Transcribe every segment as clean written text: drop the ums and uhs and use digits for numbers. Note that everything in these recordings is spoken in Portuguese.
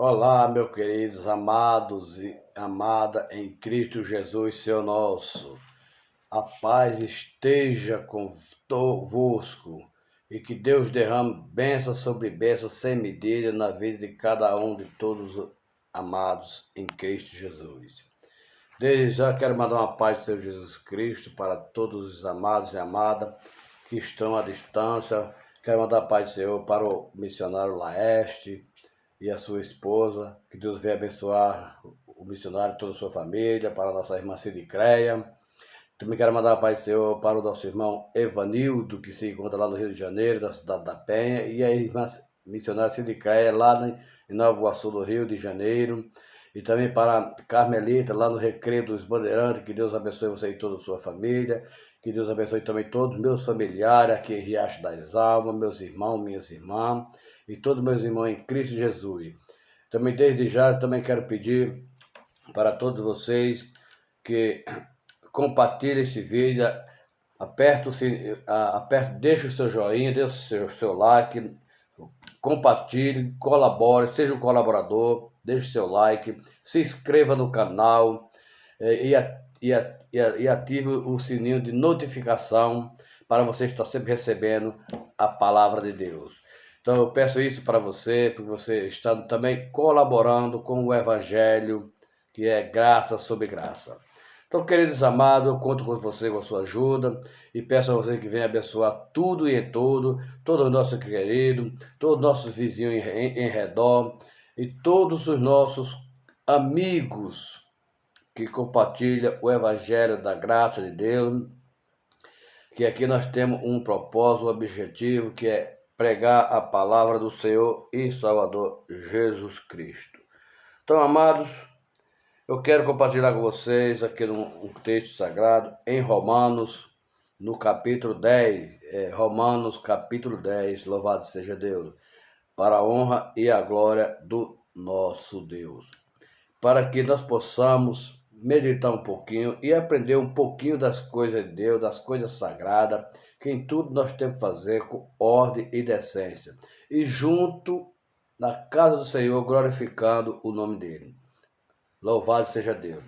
Olá, meus queridos, amados e amada em Cristo Jesus, Senhor nosso. A paz esteja convosco e que Deus derrame bênção sobre bênção sem medida na vida de cada um de todos os amados em Cristo Jesus. Desde já quero mandar uma paz do Senhor Jesus Cristo para todos os amados e amadas que estão à distância. Quero mandar a paz do Senhor para o missionário Laeste e a sua esposa. Que Deus venha abençoar o missionário e toda a sua família, para a nossa irmã Sidicreia. Também quero mandar a paz do Senhor para o nosso irmão Evanildo, que se encontra lá no Rio de Janeiro, da cidade da Penha, e a irmã missionária Sidicreia, lá em Nova Iguaçu, do Rio de Janeiro. E também para a Carmelita, lá no Recreio dos Bandeirantes. Que Deus abençoe você e toda a sua família. Que Deus abençoe também todos os meus familiares aqui em Riacho das Almas, meus irmãos, minhas irmãs e todos meus irmãos em Cristo Jesus. Também desde já também quero pedir para todos vocês que compartilhem esse vídeo, deixe o seu joinha, deixe o seu like, compartilhe, colabore, seja um colaborador, deixe o seu like, se inscreva no canal e ative o sininho de notificação para você estar sempre recebendo a palavra de Deus. Então eu peço isso para você, porque você está também colaborando com o Evangelho, que é graça sobre graça. Então, queridos amados, eu conto com você, com a sua ajuda, e peço a você que venha abençoar tudo e em todo o nosso querido, todos os nossos vizinhos em redor, e todos os nossos amigos que compartilham o Evangelho da graça de Deus, que aqui nós temos um propósito, um objetivo, que é pregar a palavra do Senhor e Salvador Jesus Cristo. Então, amados, eu quero compartilhar com vocês aqui um texto sagrado em Romanos, no capítulo 10, Romanos capítulo 10, louvado seja Deus, para a honra e a glória do nosso Deus, para que nós possamos meditar um pouquinho e aprender um pouquinho das coisas de Deus, das coisas sagradas, que em tudo nós temos que fazer com ordem e decência, e junto na casa do Senhor, glorificando o nome dele. Louvado seja Deus.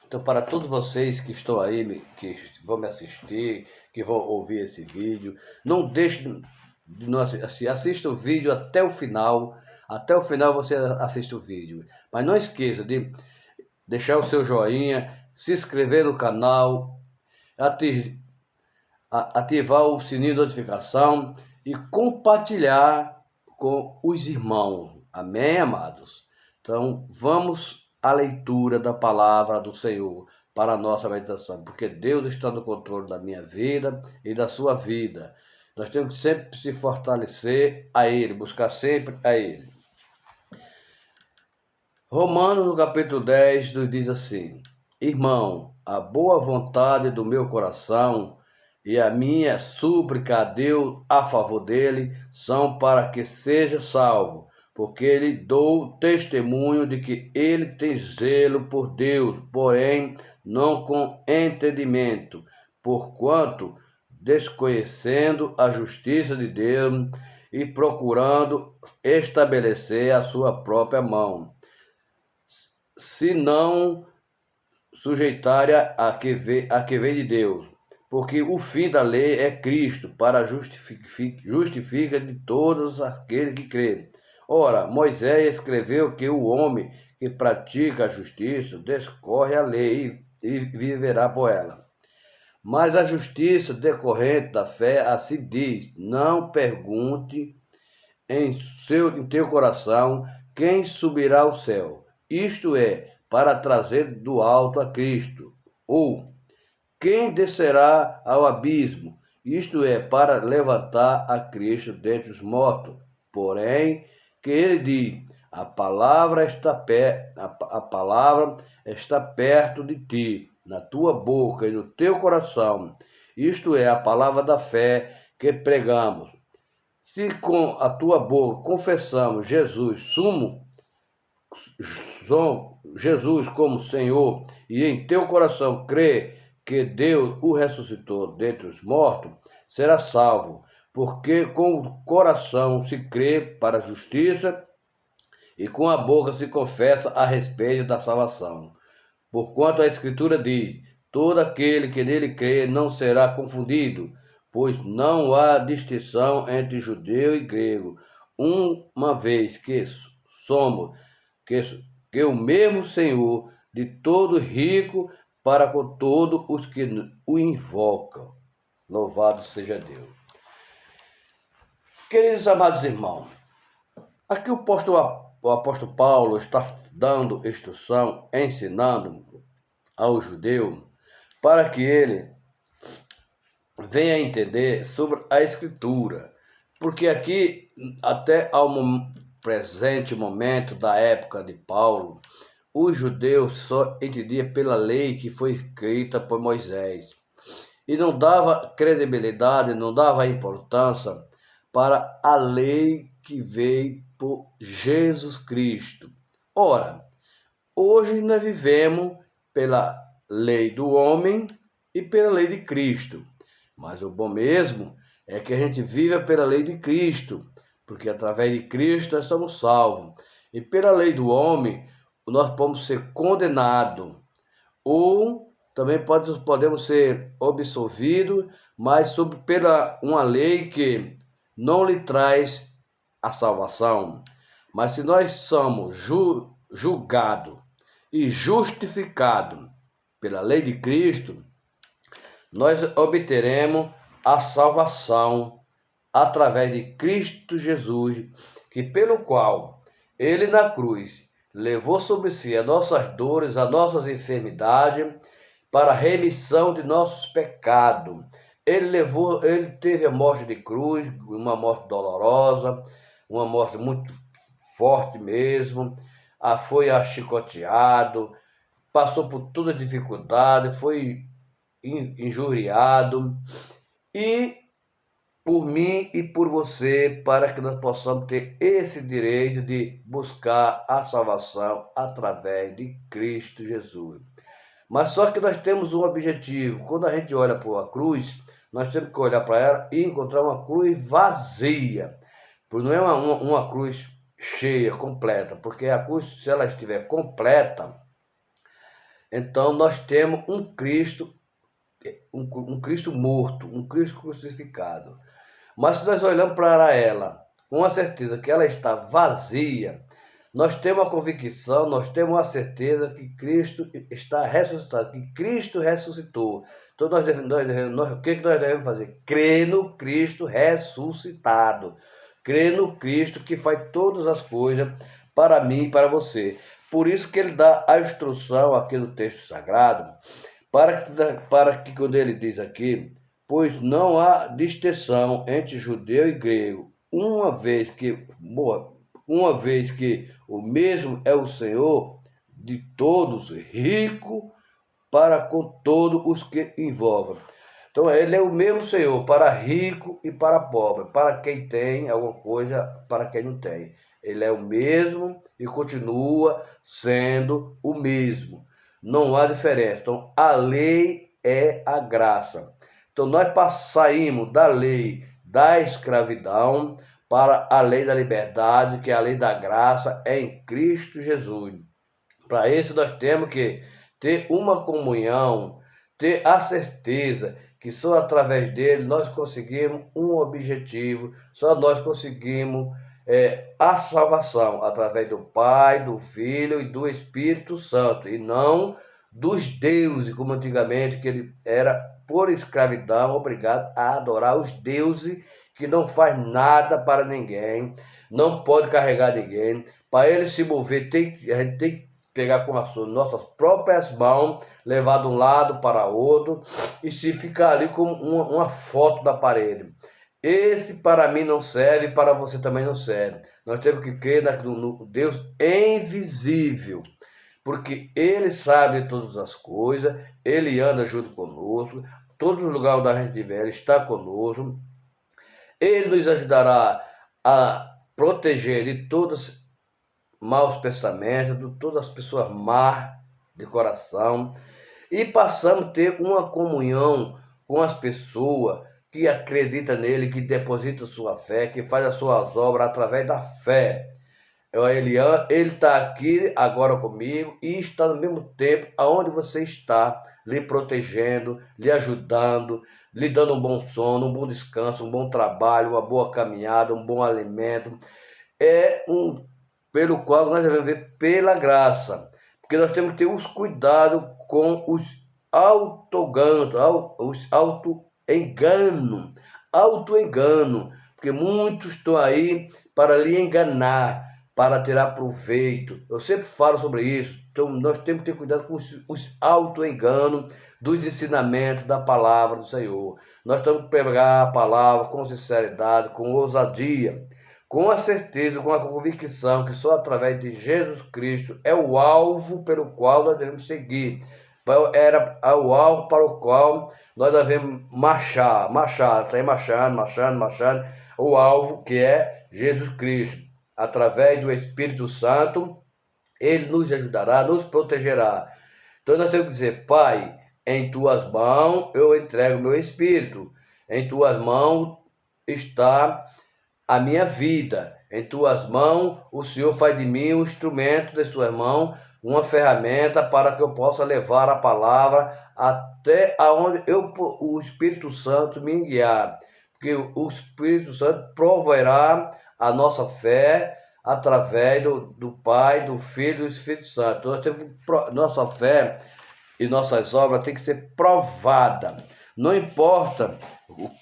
Então, para todos vocês que estão aí, que vão me assistir, que vão ouvir esse vídeo, não deixe de não assistir. Assista o vídeo até o final. Até o final você assiste o vídeo. Mas não esqueça de deixar o seu joinha, se inscrever no canal, ativar o sininho de notificação e compartilhar com os irmãos. Amém, amados? Então, vamos à leitura da palavra do Senhor para a nossa meditação, porque Deus está no controle da minha vida e da sua vida. Nós temos que sempre se fortalecer a Ele, buscar sempre a Ele. Romanos, no capítulo 10, nos diz assim: Irmão, a boa vontade do meu coração e a minha súplica a Deus a favor dele são para que seja salvo, porque lhe dou testemunho de que ele tem zelo por Deus, porém não com entendimento, porquanto, desconhecendo a justiça de Deus e procurando estabelecer a sua própria mão, se não sujeitária a que vem de Deus, porque o fim da lei é Cristo, para justifica de todos aqueles que creem. Ora, Moisés escreveu que o homem que pratica a justiça descorre a lei e viverá por ela. Mas a justiça decorrente da fé assim diz: não pergunte em teu coração quem subirá ao céu, isto é, para trazer do alto a Cristo, ou quem descerá ao abismo, isto é, para levantar a Cristo dentre os mortos. Porém, que ele diz: a palavra está perto de ti, na tua boca e no teu coração. Isto é, a palavra da fé que pregamos. Se com a tua boca confessamos Jesus como Senhor, e em teu coração crê que Deus o ressuscitou dentre os mortos, será salvo, porque com o coração se crê para a justiça e com a boca se confessa a respeito da salvação. Porquanto a Escritura diz: todo aquele que nele crê não será confundido, pois não há distinção entre judeu e grego, uma vez que somos, que o mesmo Senhor de todo rico para com todos os que o invocam. Louvado seja Deus. Queridos amados irmãos, aqui o apóstolo Paulo está dando instrução, ensinando ao judeu para que ele venha entender sobre a Escritura. Porque aqui, até ao presente momento da época de Paulo, os judeus só entendiam pela lei que foi escrita por Moisés. E não dava credibilidade, não dava importância para a lei que veio por Jesus Cristo. Ora, hoje nós vivemos pela lei do homem e pela lei de Cristo. Mas o bom mesmo é que a gente viva pela lei de Cristo, porque através de Cristo nós somos salvos. E pela lei do homem, nós podemos ser condenados, ou também podemos ser absolvidos, mas pela uma lei que não lhe traz a salvação. Mas se nós somos julgados e justificados pela lei de Cristo, nós obteremos a salvação através de Cristo Jesus, que pelo qual ele na cruz levou sobre si as nossas dores, as nossas enfermidades, para a remissão de nossos pecados. Ele teve a morte de cruz, uma morte dolorosa, uma morte muito forte mesmo, foi chicoteado, passou por toda dificuldade, foi injuriado, e por mim e por você, para que nós possamos ter esse direito de buscar a salvação através de Cristo Jesus. Mas só que nós temos um objetivo. Quando a gente olha para a cruz, nós temos que olhar para ela e encontrar uma cruz vazia. Porque não é uma cruz cheia, completa. Porque a cruz, se ela estiver completa, então nós temos um Cristo morto, um Cristo crucificado. Mas se nós olhamos para ela com a certeza que ela está vazia, nós temos a convicção, nós temos a certeza que Cristo está ressuscitado, que Cristo ressuscitou. Então o que nós devemos fazer? Crer no Cristo ressuscitado. Crer no Cristo que faz todas as coisas para mim e para você. Por isso que ele dá a instrução aqui no texto sagrado, para que quando ele diz aqui, pois não há distinção entre judeu e grego, uma vez que o mesmo é o Senhor de todos, rico para com todos os que invocam. Então ele é o mesmo Senhor para rico e para pobre, para quem tem alguma coisa, para quem não tem. Ele é o mesmo e continua sendo o mesmo. Não há diferença. Então a lei é a graça. Então nós saímos da lei da escravidão para a lei da liberdade, que é a lei da graça em Cristo Jesus. Para isso nós temos que ter uma comunhão, ter a certeza que só através dele nós conseguimos um objetivo, só nós conseguimos a salvação, através do Pai, do Filho e do Espírito Santo, e não dos deuses, como antigamente, que ele era por escravidão obrigado a adorar os deuses que não faz nada para ninguém, não pode carregar ninguém. Para ele se mover, a gente tem que pegar com as nossas próprias mãos, levar de um lado para outro, e se ficar ali como uma foto da parede. Esse para mim não serve, para você também não serve. Nós temos que crer no Deus invisível, porque ele sabe de todas as coisas, ele anda junto conosco, todos os lugares onde a gente estiver, ele está conosco. Ele nos ajudará a proteger de todos maus pensamentos, de todas as pessoas más de coração, e passamos a ter uma comunhão com as pessoas que acreditam nele, que depositam sua fé, que faz as suas obras através da fé. Ele está aqui agora comigo e está no mesmo tempo aonde você está, lhe protegendo, lhe ajudando, lhe dando um bom sono, um bom descanso, um bom trabalho, uma boa caminhada, um bom alimento. É um pelo qual nós devemos ver pela graça, porque nós temos que ter os cuidados com os auto-engano, porque muitos estão aí para lhe enganar, para tirar proveito. Eu sempre falo sobre isso. Então, nós temos que ter cuidado com os auto-enganos dos ensinamentos da palavra do Senhor. Nós temos que pregar a palavra com sinceridade, com ousadia, com a certeza, com a convicção que só através de Jesus Cristo é o alvo pelo qual nós devemos seguir. Era o alvo para o qual nós devemos marchar, sair marchando, o alvo que é Jesus Cristo. Através do Espírito Santo, ele nos ajudará, nos protegerá. Então nós temos que dizer: Pai, em tuas mãos eu entrego meu espírito, em tuas mãos está a minha vida, em tuas mãos o Senhor faz de mim um instrumento de suas mãos, uma ferramenta para que eu possa levar a palavra até aonde o Espírito Santo me guiar, porque o Espírito Santo proverá a nossa fé através do Pai, do Filho e do Espírito Santo. Então, nós temos, nossa fé e nossas obras têm que ser provadas. Não importa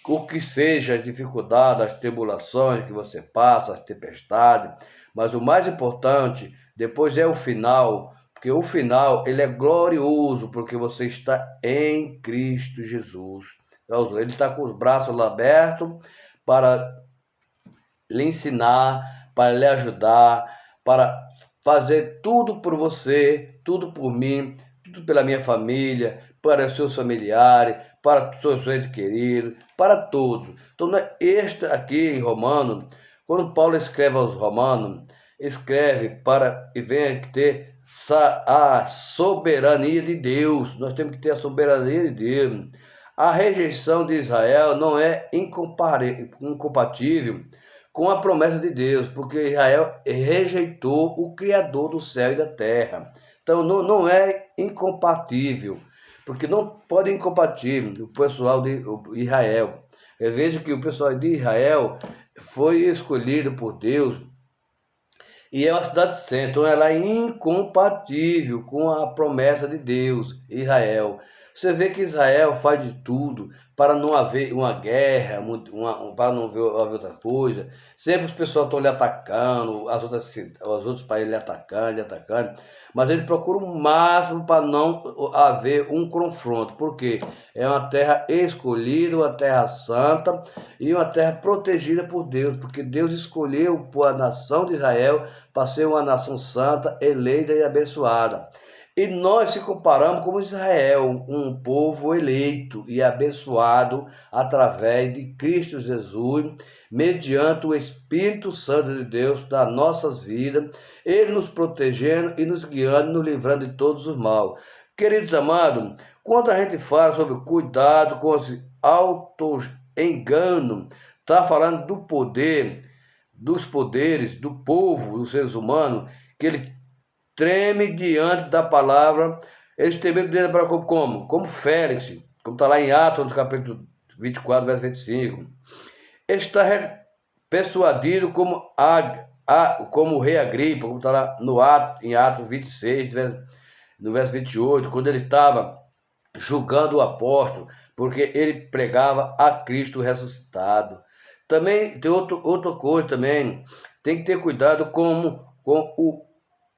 o que seja as dificuldades, as tribulações que você passa, as tempestades, mas o mais importante depois é o final, porque o final ele é glorioso, porque você está em Cristo Jesus. Ele está com os braços abertos para lhe ensinar, para lhe ajudar, para fazer tudo por você, tudo por mim, tudo pela minha família, para os seus familiares, para os seus entes queridos, para todos. Então, este aqui em Romanos, quando Paulo escreve aos Romanos, escreve para e venha ter a soberania de Deus. Nós temos que ter a soberania de Deus. A rejeição de Israel não é incompatível com a promessa de Deus, porque Israel rejeitou o Criador do céu e da terra. Então não é incompatível, porque não pode incompatível o pessoal de Israel. Eu vejo que o pessoal de Israel foi escolhido por Deus e é uma cidade santa, então ela é incompatível com a promessa de Deus, Israel. Você vê que Israel faz de tudo para não haver uma guerra, para não haver outra coisa. Sempre os pessoal estão lhe atacando, os outros países lhe atacando. Mas ele procura o máximo para não haver um confronto. Porque é uma terra escolhida, uma terra santa e uma terra protegida por Deus. Porque Deus escolheu a nação de Israel para ser uma nação santa, eleita e abençoada. E nós se comparamos com Israel, um povo eleito e abençoado através de Cristo Jesus, mediante o Espírito Santo de Deus nas nossas vidas, Ele nos protegendo e nos guiando, nos livrando de todos os mal. Queridos amados, quando a gente fala sobre cuidado com os auto-enganos, está falando do poder, dos poderes do povo, dos seres humanos, que ele treme diante da palavra. Eles temeram diante da palavra como Félix, como está lá em Atos, no capítulo 24, verso 25. Está persuadido como o rei Agripa, como está lá em Atos 26, no verso 28, quando ele estava julgando o apóstolo, porque ele pregava a Cristo ressuscitado. Também tem outra coisa também, tem que ter cuidado com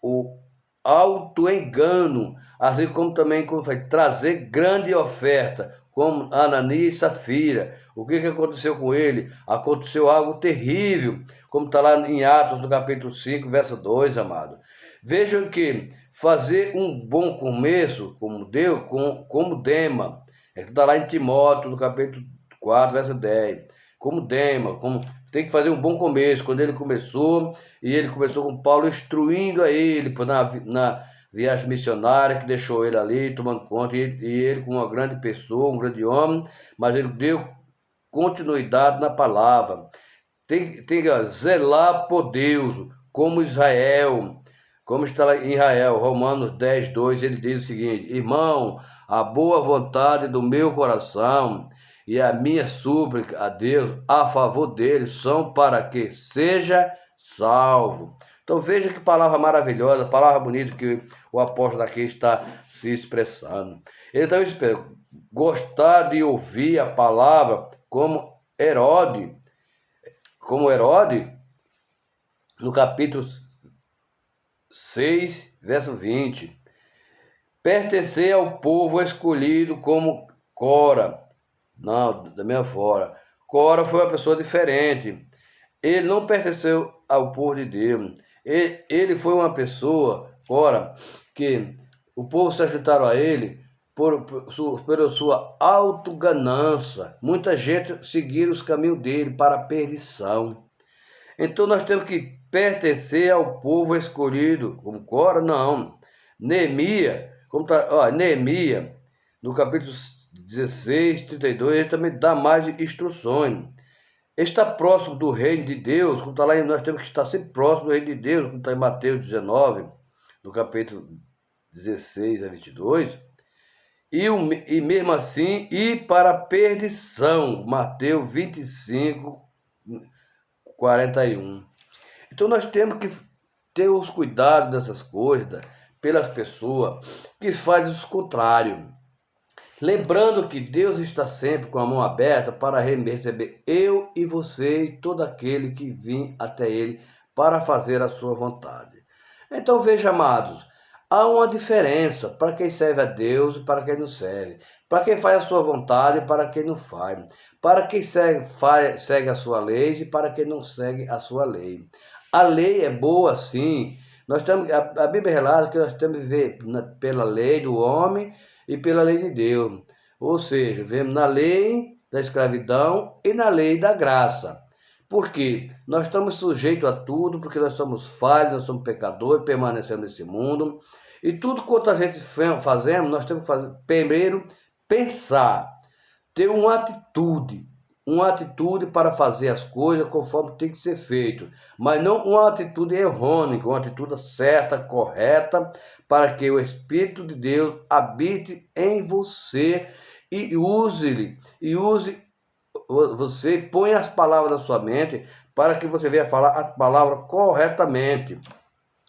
o auto-engano, assim como também trazer grande oferta, como Ananias e Safira. O que aconteceu com ele? Aconteceu algo terrível, como está lá em Atos, no capítulo 5, verso 2, amado. Vejam que fazer um bom começo, como Dema, está lá em Timóteo, no capítulo 4, verso 10, como Dema, tem que fazer um bom começo. Quando ele começou com Paulo instruindo a ele na viagem missionária, que deixou ele ali tomando conta, e ele com uma grande pessoa, um grande homem, mas ele deu continuidade na palavra. Tem que zelar por Deus, como Israel, como está lá em Israel, Romanos 10, 2, ele diz o seguinte: irmão, a boa vontade do meu coração e a minha súplica a Deus a favor deles são para que seja salvo. Então veja que palavra maravilhosa, palavra bonita que o apóstolo aqui está se expressando. Ele também gostar de ouvir a palavra como Herode, no capítulo 6, verso 20. Pertencer ao povo escolhido como Cora. Não, da mesma forma. Cora foi uma pessoa diferente. Ele não pertenceu ao povo de Deus. Ele foi uma pessoa, Cora, que o povo se ajuntaram a ele pela sua autoganância. Muita gente seguiu os caminhos dele para a perdição. Então nós temos que pertencer ao povo escolhido, como Cora, não. Neemias, Neemias, no capítulo 16, 32, ele também dá mais instruções. Está próximo do reino de Deus, como está lá, nós temos que estar sempre próximo do reino de Deus, como está em Mateus 19, no capítulo 16 a 22. E mesmo assim, ir para a perdição, Mateus 25, 41. Então nós temos que ter os cuidados dessas coisas, pelas pessoas que fazem o contrário. Lembrando que Deus está sempre com a mão aberta para receber eu e você e todo aquele que vem até Ele para fazer a sua vontade. Então veja, amados, há uma diferença para quem serve a Deus e para quem não serve. Para quem faz a sua vontade e para quem não faz. Para quem segue a sua lei e para quem não segue a sua lei. A lei é boa, sim. A Bíblia relata que nós temos que viver pela lei do homem e pela lei de Deus. Ou seja, vemos na lei da escravidão e na lei da graça. Por quê? Nós estamos sujeitos a tudo, porque nós somos falhos, nós somos pecadores, permanecemos nesse mundo. E tudo quanto a gente fazemos, nós temos que fazer, primeiro, pensar, ter uma atitude para fazer as coisas conforme tem que ser feito, mas não uma atitude errônea, uma atitude certa, correta, para que o Espírito de Deus habite em você e você põe as palavras na sua mente para que você venha falar as palavras corretamente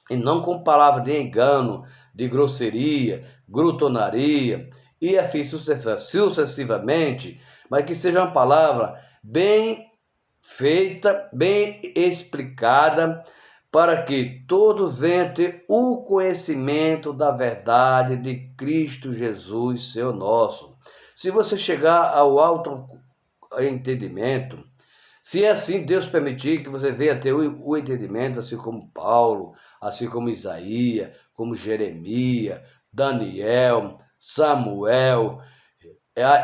e não com palavras de engano, de grosseria, glutonaria e assim sucessivamente, mas que seja uma palavra bem feita, bem explicada, para que todos venham ter o conhecimento da verdade de Cristo Jesus, seu nosso. Se você chegar ao alto entendimento, se é assim Deus permitir que você venha ter o entendimento, assim como Paulo, assim como Isaías, como Jeremias, Daniel, Samuel,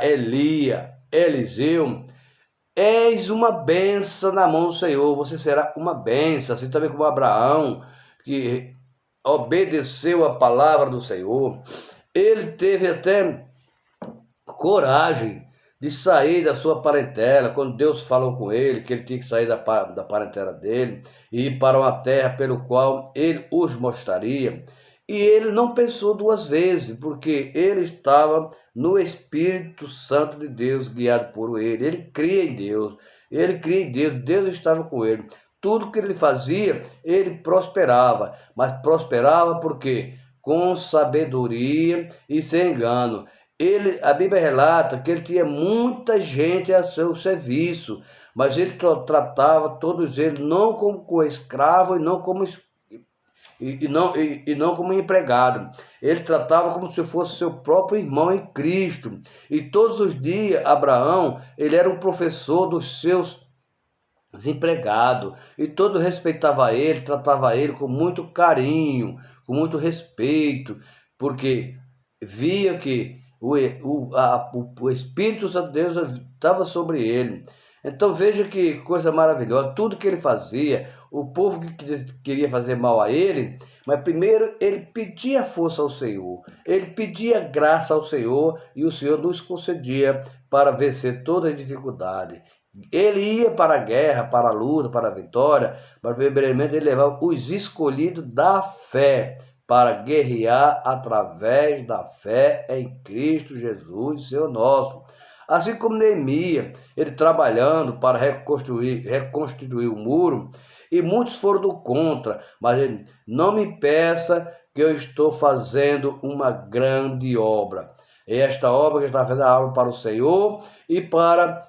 Elias, Eliseu, és uma benção na mão do Senhor, você será uma benção, assim também como Abraão, que obedeceu a palavra do Senhor. Ele teve até coragem de sair da sua parentela, quando Deus falou com ele, que ele tinha que sair da parentela dele e ir para uma terra pelo qual ele os mostraria. E ele não pensou duas vezes, porque ele estava no Espírito Santo de Deus, guiado por ele. Ele cria em Deus, Deus estava com ele. Tudo que ele fazia, ele prosperava. Mas prosperava por quê? Com sabedoria e sem engano. A Bíblia relata que ele tinha muita gente a seu serviço, mas ele tratava todos eles não como escravo e não como empregado. Ele tratava como se fosse seu próprio irmão em Cristo. E todos os dias, Abraão, ele era um professor dos seus empregados. E todos respeitavam ele, tratavam ele com muito carinho, com muito respeito, porque via que o Espírito Santo de Deus estava sobre ele. Então veja que coisa maravilhosa, tudo que ele fazia, o povo que queria fazer mal a ele, mas primeiro ele pedia força ao Senhor, ele pedia graça ao Senhor e o Senhor nos concedia para vencer toda a dificuldade. Ele ia para a guerra, para a luta, para a vitória, mas primeiramente ele levava os escolhidos da fé para guerrear através da fé em Cristo Jesus, Senhor nosso. Assim como Neemias, ele trabalhando para reconstruir o muro, e muitos foram do contra, mas ele não me peça que eu estou fazendo uma grande obra. Esta obra que está fazendo a obra para o Senhor e para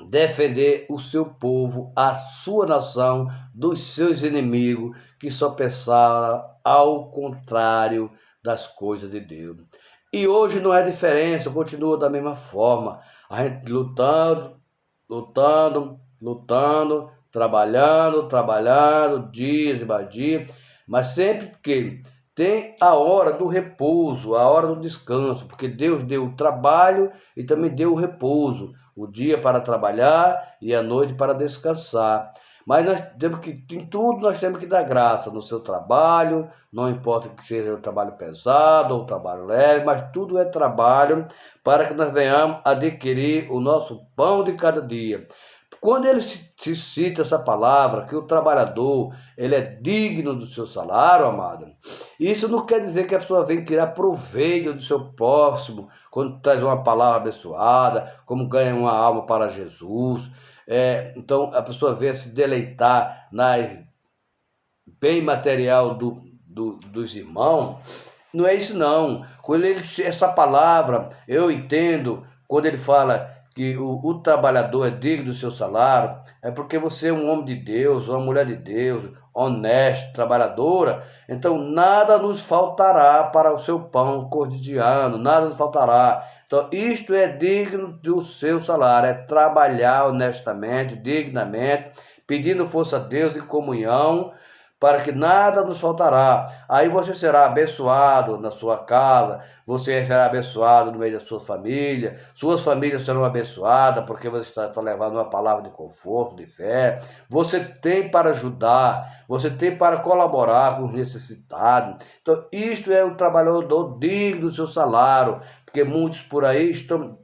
defender o seu povo, a sua nação, dos seus inimigos, que só pensaram ao contrário das coisas de Deus. E hoje não é diferença, continua da mesma forma. A gente lutando, trabalhando, dias e mais dias, mas sempre que tem a hora do repouso, a hora do descanso, porque Deus deu o trabalho e também deu o repouso, o dia para trabalhar e a noite para descansar. Mas nós temos que, em tudo, nós temos que dar graça no seu trabalho, não importa que seja um trabalho pesado ou um trabalho leve, mas tudo é trabalho para que nós venhamos adquirir o nosso pão de cada dia. Quando ele se cita essa palavra, que o trabalhador ele é digno do seu salário, amado, isso não quer dizer que a pessoa vem tirar proveito do seu próximo, quando traz uma palavra abençoada, como ganha uma alma para Jesus. Então a pessoa vem se deleitar na bem material dos irmãos. Não é isso não. Quando essa palavra, eu entendo, quando ele fala que o trabalhador é digno do seu salário, é porque você é um homem de Deus, uma mulher de Deus, honesta, trabalhadora, então nada nos faltará para o seu pão cotidiano, nada nos faltará. Então isto é digno do seu salário, é trabalhar honestamente, dignamente, pedindo força a Deus em comunhão, para que nada nos faltará. Aí você será abençoado na sua casa, você será abençoado no meio da sua família, suas famílias serão abençoadas, porque você está levando uma palavra de conforto, de fé. Você tem para ajudar, você tem para colaborar com os necessitados. Então, isto é o trabalhador digno do seu salário, porque muitos por aí estão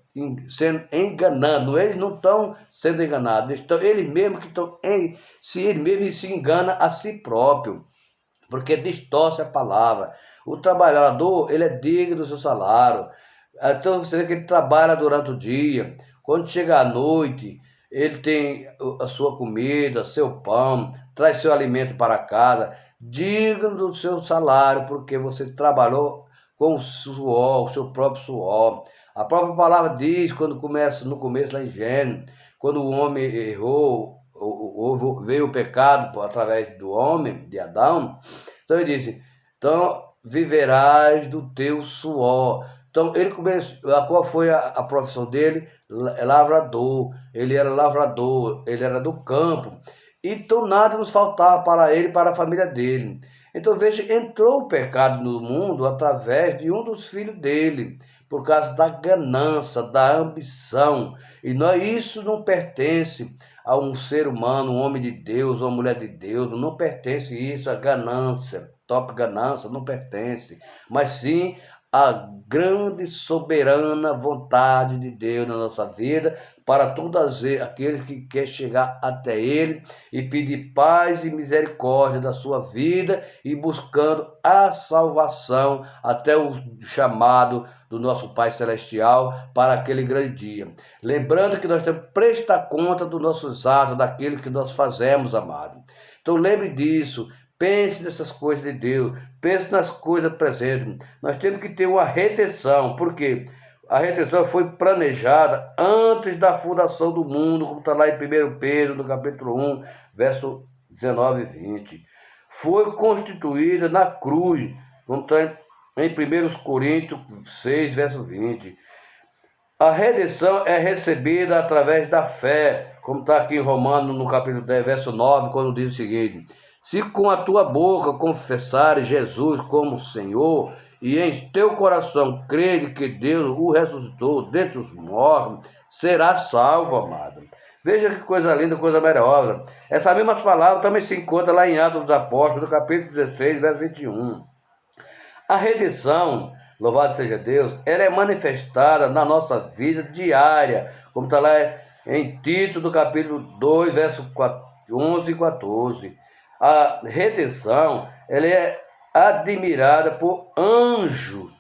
sendo enganados, eles não estão sendo enganados, eles mesmos que estão, se ele mesmo se engana a si próprio, porque distorce a palavra. O trabalhador, ele é digno do seu salário, então você vê que ele trabalha durante o dia, quando chega à noite, ele tem a sua comida, seu pão, traz seu alimento para casa, digno do seu salário, porque você trabalhou com o suor, o seu próprio suor. A própria palavra diz, no começo lá em Gênesis, quando o homem errou, veio o pecado através do homem, de Adão, então ele disse, então viverás do teu suor. Então ele começou, qual foi a profissão dele? Lavrador, ele era do campo, então nada nos faltava para ele e para a família dele. Então veja, entrou o pecado no mundo através de um dos filhos dele, por causa da ganância, da ambição. E isso não pertence a um ser humano, um homem de Deus, uma mulher de Deus, não pertence isso, a ganância, top ganância, não pertence, mas sim a grande soberana vontade de Deus na nossa vida, para todos aqueles que querem chegar até Ele e pedir paz e misericórdia da sua vida e buscando a salvação até o chamado do nosso Pai Celestial para aquele grande dia. Lembrando que nós temos que prestar conta dos nossos atos, daquilo que nós fazemos, amado. Então lembre disso. Pense nessas coisas de Deus, pense nas coisas presentes. Nós temos que ter uma retenção, porque a retenção foi planejada antes da fundação do mundo, como está lá em 1 Pedro, no capítulo 1, verso 19 e 20. Foi constituída na cruz, como está em 1 Coríntios 6, verso 20. A redenção é recebida através da fé, como está aqui em Romanos, no capítulo 10, verso 9, quando diz o seguinte: se com a tua boca confessares Jesus como Senhor, e em teu coração creres que Deus o ressuscitou dentre os mortos, serás salvo, amado. Veja que coisa linda, coisa maravilhosa. Essas mesmas palavras também se encontram lá em Atos dos Apóstolos, no capítulo 16, verso 21. A redenção, louvado seja Deus, ela é manifestada na nossa vida diária, como está lá em Tito, do capítulo 2, verso 11 e 14. A redenção, ela é admirada por anjo,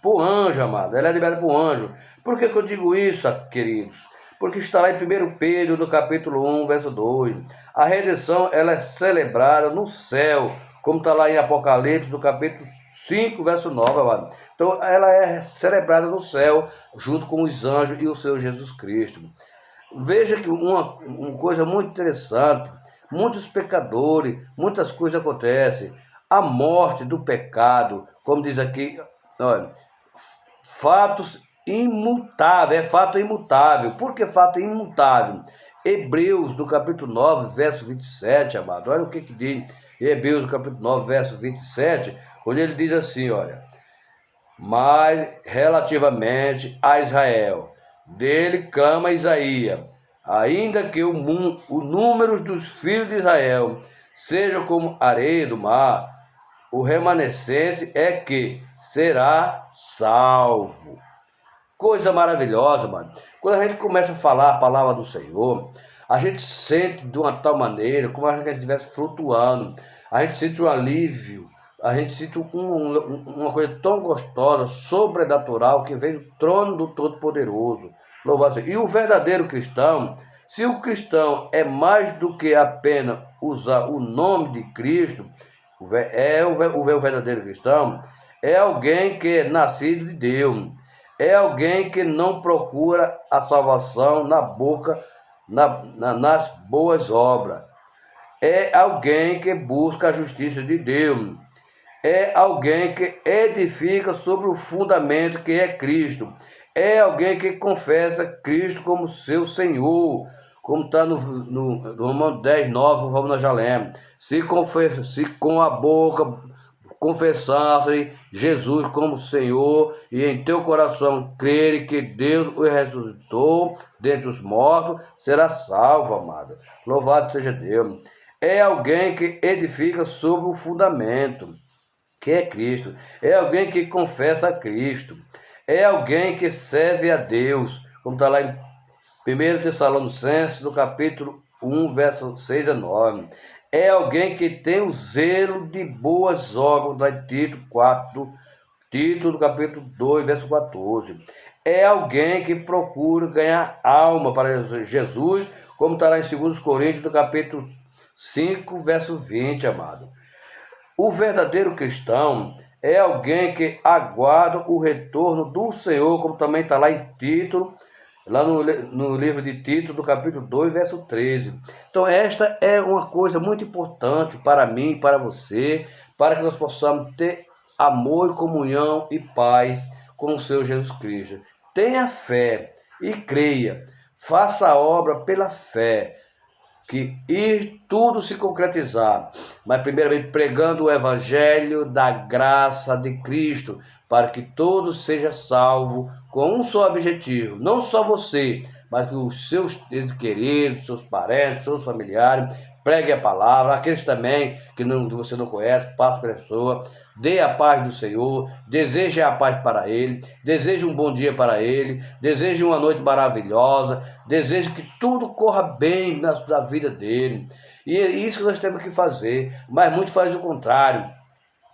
amado. Ela é admirada por anjo. Por que eu digo isso, queridos? Porque está lá em 1 Pedro, no capítulo 1, verso 2. A redenção, ela é celebrada no céu, como está lá em Apocalipse, no capítulo 5, verso 9, amado. Então, ela é celebrada no céu, junto com os anjos e o Senhor Jesus Cristo. Veja que uma coisa muito interessante, muitos pecadores, muitas coisas acontecem. A morte do pecado, como diz aqui, olha, fatos imutáveis, é fato imutável. Por que fato imutável? Hebreus, no capítulo 9, verso 27, amado. Olha o que diz Hebreus, no capítulo 9, verso 27, onde ele diz assim, olha: mas relativamente a Israel, dele clama Isaías, ainda que o número dos filhos de Israel seja como areia do mar, o remanescente é que será salvo. Coisa maravilhosa, mano. Quando a gente começa a falar a palavra do Senhor, a gente sente de uma tal maneira, como se a gente estivesse flutuando. A gente sente um alívio, a gente sente uma coisa tão gostosa, sobrenatural, que vem do trono do Todo-Poderoso. Louvado seja. E o verdadeiro cristão, se o cristão é mais do que apenas usar o nome de Cristo, o verdadeiro cristão é alguém que é nascido de Deus. É alguém que não procura a salvação na boca, nas boas obras. É alguém que busca a justiça de Deus. É alguém que edifica sobre o fundamento que é Cristo. É alguém que confessa Cristo como seu Senhor. Como está no Romanos 10, 9, conforme nós já lemos. Se com a boca confessasse Jesus como Senhor e em teu coração crer que Deus o ressuscitou dentre os mortos, será salvo, amado. Louvado seja Deus. É alguém que edifica sobre o fundamento, que é Cristo. É alguém que confessa a Cristo. É alguém que serve a Deus, como está lá em 1 Tessalonicenses, no capítulo 1, verso 6 a 9. É alguém que tem o zelo de boas obras, lá em Tito, no capítulo 2, verso 14. É alguém que procura ganhar alma para Jesus, como está lá em 2 Coríntios, no capítulo 5, verso 20, amado. O verdadeiro cristão é alguém que aguarda o retorno do Senhor, como também está lá em Tito, lá no livro de Tito, do capítulo 2, verso 13. Então esta é uma coisa muito importante para mim e para você, para que nós possamos ter amor e comunhão e paz com o Senhor Jesus Cristo. Tenha fé e creia, faça a obra pela fé, que tudo se concretizar, mas primeiramente pregando o evangelho da graça de Cristo, para que todos sejam salvos com um só objetivo, não só você, mas que os seus queridos, seus parentes, seus familiares, pregue a palavra, aqueles também que você não conhece, passe pela pessoa, dê a paz do Senhor, deseje a paz para ele, deseje um bom dia para ele, deseje uma noite maravilhosa, deseje que tudo corra bem na vida dele. E é isso que nós temos que fazer, mas muito faz o contrário.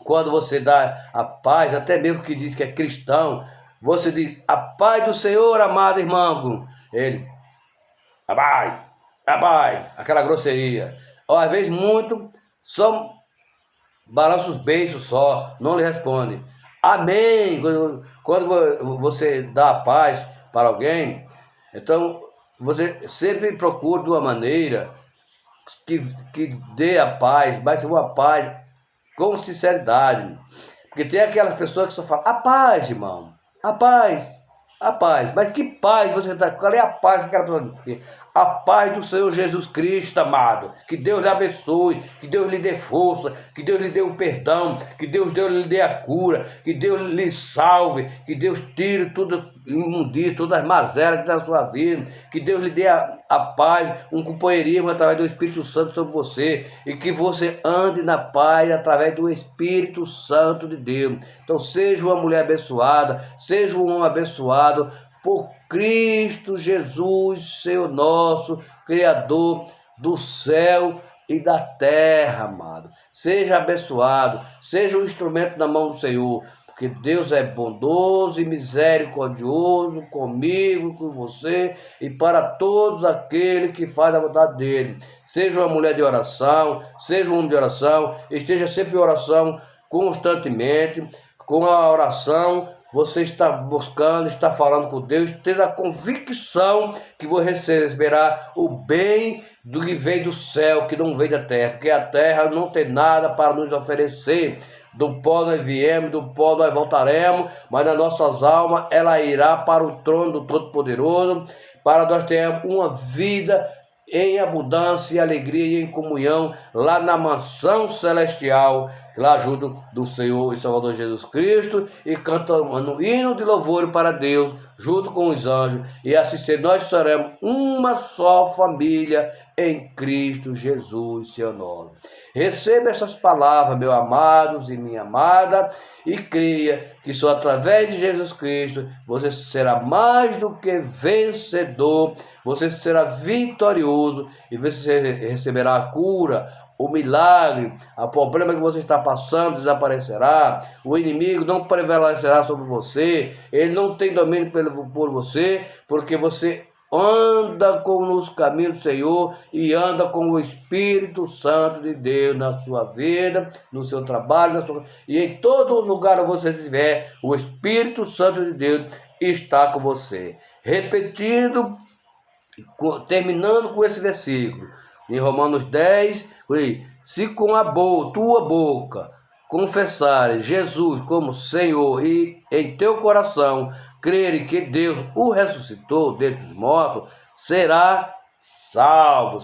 Quando você dá a paz, até mesmo que diz que é cristão, você diz: a paz do Senhor, amado irmão. Ele: abai, aquela grosseria. Às vezes muito, só balança os beiços só, não lhe responde. Amém. Quando você dá a paz para alguém, então você sempre procura de uma maneira que dê a paz, mas uma paz com sinceridade. Porque tem aquelas pessoas que só falam: a paz, irmão, a paz, a paz. Mas que paz você está? Qual é a paz que aquela pessoa tem? A paz do Senhor Jesus Cristo, amado. Que Deus lhe abençoe, que Deus lhe dê força, que Deus lhe dê o perdão, que Deus lhe dê a cura, que Deus lhe salve, que Deus tire tudo imundícia, todas as mazelas que está na sua vida, que Deus lhe dê a paz, um companheirismo através do Espírito Santo sobre você, e que você ande na paz através do Espírito Santo de Deus. Então seja uma mulher abençoada, seja um homem abençoado, por Cristo Jesus, Senhor nosso, Criador do céu e da terra, amado. Seja abençoado, seja um instrumento na mão do Senhor, porque Deus é bondoso e misericordioso comigo, com você e para todos aqueles que fazem a vontade dele. Seja uma mulher de oração, seja um homem de oração, esteja sempre em oração constantemente. Com a oração, você está buscando, está falando com Deus, tendo a convicção que você receberá o bem do que vem do céu, que não vem da terra, porque a terra não tem nada para nos oferecer. Do pó nós viemos, do pó nós voltaremos, mas nas nossas almas ela irá para o trono do Todo-Poderoso, para nós termos uma vida em abundância e alegria e em comunhão lá na mansão celestial, lá junto do Senhor e Salvador Jesus Cristo, e cantando um hino de louvor para Deus, junto com os anjos, e assim nós seremos uma só família em Cristo Jesus, seu nome. Receba essas palavras, meus amados e minha amada, e creia que só através de Jesus Cristo você será mais do que vencedor, você será vitorioso e você receberá a cura, o milagre, o problema que você está passando desaparecerá, o inimigo não prevalecerá sobre você, ele não tem domínio por você, porque você anda nos caminhos do Senhor e anda com o Espírito Santo de Deus na sua vida, no seu trabalho, e em todo lugar onde você estiver, o Espírito Santo de Deus está com você. Repetindo, terminando com esse versículo, em Romanos 10, se com a tua boca confessares Jesus como Senhor e em teu coração crer que Deus o ressuscitou dentre os mortos, será salvo,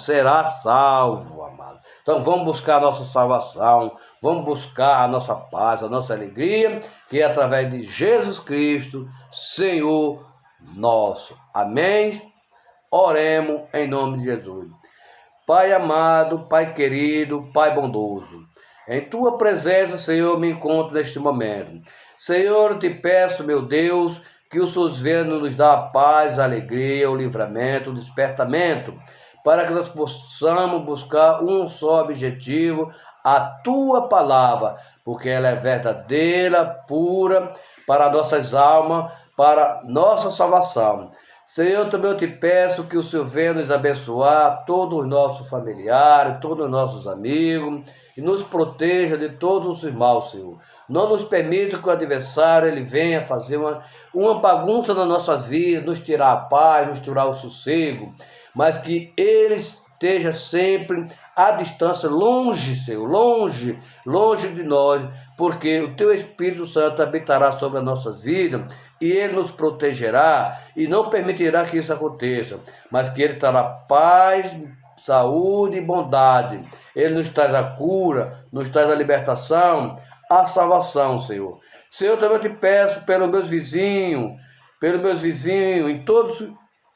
amado. Então vamos buscar a nossa salvação, vamos buscar a nossa paz, a nossa alegria, que é através de Jesus Cristo, Senhor nosso. Amém? Oremos em nome de Jesus. Pai amado, Pai querido, Pai bondoso, em Tua presença, Senhor, me encontro neste momento. Senhor, eu te peço, meu Deus, que os seus ventos nos dá a paz, a alegria, o livramento, o despertamento, para que nós possamos buscar um só objetivo, a Tua palavra, porque ela é verdadeira, pura, para nossas almas, para nossa salvação. Senhor, também eu te peço que o Senhor venha nos abençoar, todos os nossos familiares, todos os nossos amigos, e nos proteja de todos os maus, Senhor. Não nos permita que o adversário ele venha fazer uma bagunça na nossa vida, nos tirar a paz, nos tirar o sossego, mas que ele esteja sempre à distância, longe, Senhor, longe de nós, porque o Teu Espírito Santo habitará sobre a nossa vida e Ele nos protegerá e não permitirá que isso aconteça, mas que Ele trará paz, saúde e bondade. Ele nos traz a cura, nos traz a libertação, a salvação, Senhor. Senhor, também eu te peço pelos meus vizinhos, em todos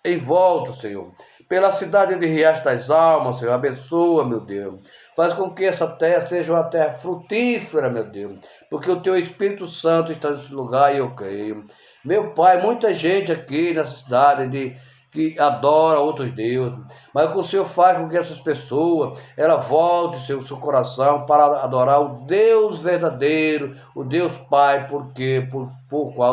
em volta, Senhor. Pela cidade de Riacho das Almas, Senhor, abençoa, meu Deus. Faz com que essa terra seja uma terra frutífera, meu Deus, porque o Teu Espírito Santo está nesse lugar e eu creio. Meu Pai, muita gente aqui nessa cidade que adora outros deuses, mas o que o Senhor faz com que essas pessoas, ela volte seu coração para adorar o Deus verdadeiro, o Deus Pai, por qual